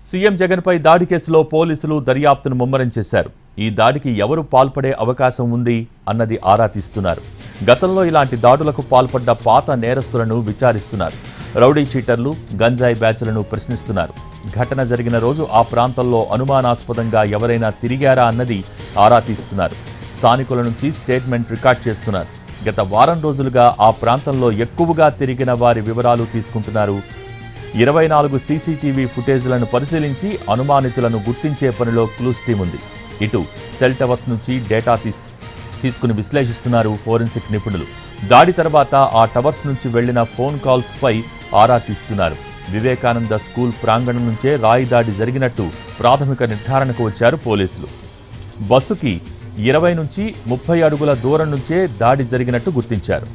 CM జగన్పై దాడి కేసులో పోలీసులు దర్యాప్తును ముమ్మరం చేశారు. ఈ దాడికి ఎవరు పాల్పడే అవకాశం ఉంది అన్నది ఆరా తీస్తున్నారు. గతంలో ఇలాంటి దాడులకు పాల్పడ్డ పాత నేరస్తులను విచారిస్తున్నారు. రౌడీ షీటర్లు, గంజాయి బ్యాచ్లను ప్రశ్నిస్తున్నారు. ఘటన జరిగిన రోజు ఆ ప్రాంతంలో అనుమానాస్పదంగా ఎవరైనా తిరిగారా అన్నది ఆరా తీస్తున్నారు. స్థానికుల నుంచి స్టేట్మెంట్ రికార్డ్ చేస్తున్నారు. గత వారం రోజులుగా ఆ ప్రాంతంలో ఎక్కువగా తిరిగిన వారి వివరాలు తీసుకుంటున్నారు. 24 సీసీటీవీ ఫుటేజ్లను పరిశీలించి అనుమానితులను గుర్తించే పనిలో క్లూస్ టీం ఉంది. ఇటు సెల్ టవర్స్ నుంచి డేటా తీసుకుని విశ్లేషిస్తున్నారు ఫోరెన్సిక్ నిపుణులు. దాడి తర్వాత ఆ టవర్స్ నుంచి వెళ్లిన ఫోన్ కాల్స్పై ఆరా తీస్తున్నారు. వివేకానంద స్కూల్ ప్రాంగణం నుంచే రాయి దాడి జరిగినట్టు ప్రాథమిక నిర్ధారణకు వచ్చారు పోలీసులు. బస్సుకి 20 నుంచి 30 అడుగుల దూరం నుంచే దాడి జరిగినట్టు గుర్తించారు.